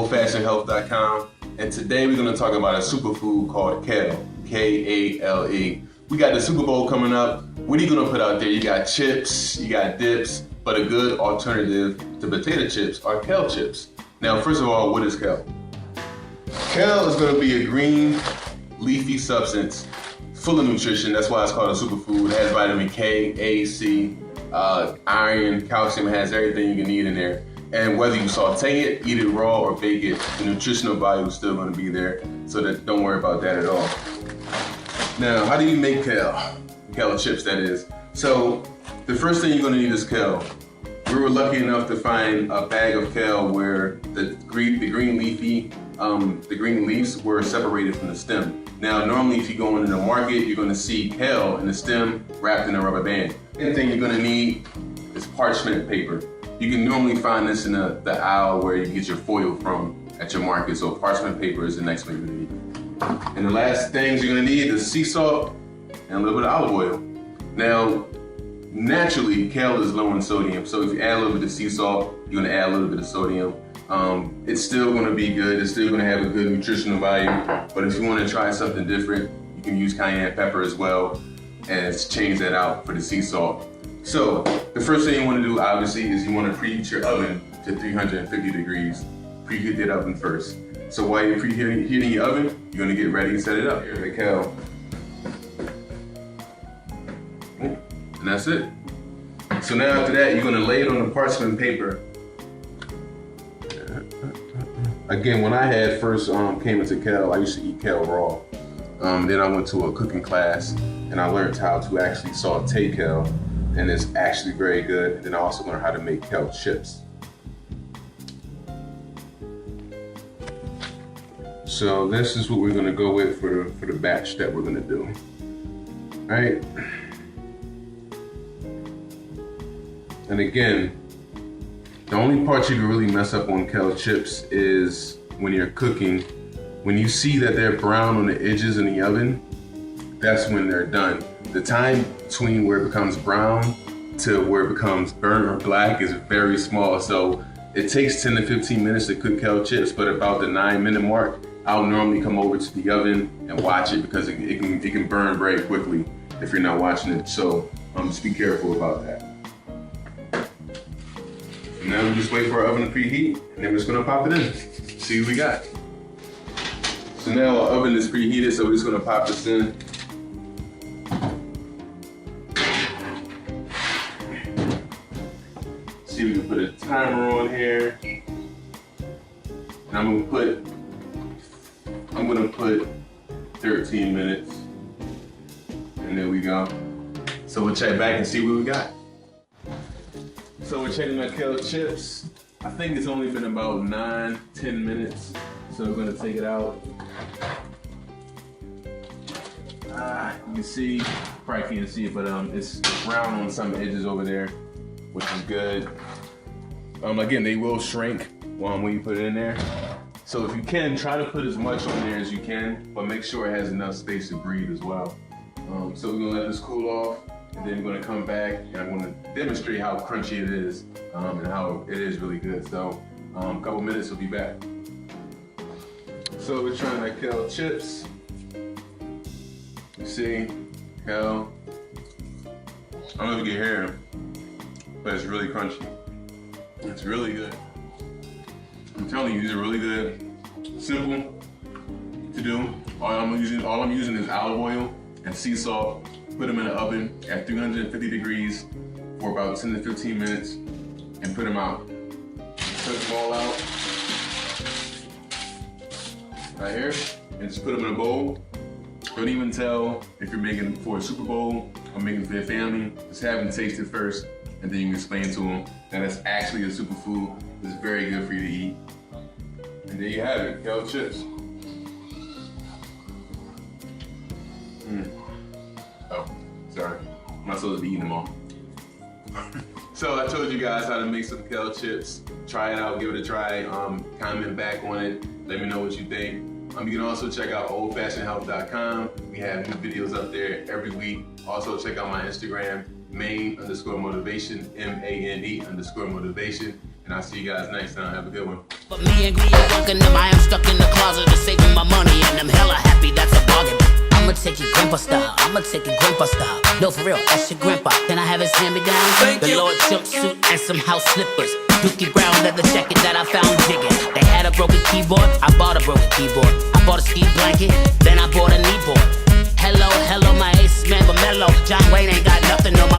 oldfashionedhealth.com, and today we're going to talk about a superfood called kale, K-A-L-E. We got the Super Bowl coming up. What are you going to put out there? You got chips, you got dips, but a good alternative to potato chips are kale chips. Now, first of all, what is kale? Kale is going to be a green, leafy substance full of nutrition. That's why it's called a superfood. It has vitamin K, A, C, iron, calcium. It has everything you can need in there. And whether you saute it, eat it raw, or bake it, the nutritional value is still going to be there. So that don't worry about that at all. Now, how do you make kale? Kale chips, that is. So the first thing you're going to need is kale. We were lucky enough to find a bag of kale where the green leaves were separated from the stem. Now, normally if you go into the market, you're going to see kale in the stem wrapped in a rubber band. The thing you're going to need is parchment paper. You can normally find this in the aisle where you get your foil from at your market. So parchment paper is the next thing you're going to need. And the last things you're going to need is sea salt and a little bit of olive oil. Now, naturally, kale is low in sodium. So if you add a little bit of sea salt, you're going to add a little bit of sodium. It's still going to be good. It's still going to have a good nutritional value. But if you want to try something different, you can use cayenne pepper as well and change that out for the sea salt. So the first thing you want to do, obviously, is you want to preheat your oven to 350 degrees. Preheat that oven first. So while you're preheating your oven, you're going to get ready and set it up. Here's the kale. And that's it. So now after that, you're going to lay it on the parchment paper. Again, when I had first came into kale, I used to eat kale raw. Then I went to a cooking class and I learned how to actually saute kale, and it's actually very good. And then I also learned how to make kale chips. So this is what we're gonna go with for the batch that we're gonna do. All right. And again, the only part you can really mess up on kale chips is when you're cooking. When you see that they're brown on the edges in the oven, that's when they're done. The time between where it becomes brown to where it becomes burnt or black is very small. So it takes 10 to 15 minutes to cook kale chips, but about the 9-minute mark, I'll normally come over to the oven and watch it because it can burn very quickly if you're not watching it. So just be careful about that. And now we just wait for our oven to preheat, and then we're just gonna pop it in. See what we got. So now our oven is preheated, so we're just gonna pop this in. See, we can put a timer on here. And I'm gonna put 13 minutes. And there we go. So we'll check back and see what we got. So we're checking our kale chips. I think it's only been about 9-10 minutes. So we're gonna take it out. You can see, probably can't see it, but it's brown on some edges over there, which is good. Again, they will shrink when you put it in there. So if you can, try to put as much on there as you can, but make sure it has enough space to breathe as well. So we're gonna let this cool off, and then we're gonna come back and I'm gonna demonstrate how crunchy it is and how it is really good. So a couple minutes, we'll be back. So we're trying our kale chips. You see, kale. I don't know if you can hear them, but it's really crunchy. It's really good. I'm telling you, these are really good. Simple to do. All I'm using is olive oil and sea salt. Put them in the oven at 350 degrees for about 10 to 15 minutes and put them out. Put them all out right here and just put them in a bowl. Don't even tell if you're making it for a Super Bowl or making it for your family. Just have them taste it first, and then you can explain to them that it's actually a superfood. It's very good for you to eat. And there you have it, kale chips. Oh, sorry. I'm not supposed to be eating them all. So I told you guys how to make some kale chips. Try it out, give it a try. Comment back on it. Let me know what you think. You can also check out oldfashionedhealth.com. We have new videos up there every week. Also check out my Instagram, Mane_motivation, MANE_motivation. And I'll see you guys next time. Have a good one. But me and Green working them, I am stuck in the closet to saving my money, and I'm hella happy, that's a bargain. I'ma take it grandpa style, I'ma take it grandpa style. No, for real, that's your grandpa. Can I have his hand-me-down? The Lord jumpsuit and some house slippers. Dookie brown leather jacket that I found jigging. They had a broken keyboard, I bought a broken keyboard. I bought a ski blanket, then I bought a kneeboard. Hello, hello, my ace man, but mellow. John Wayne ain't got nothing on my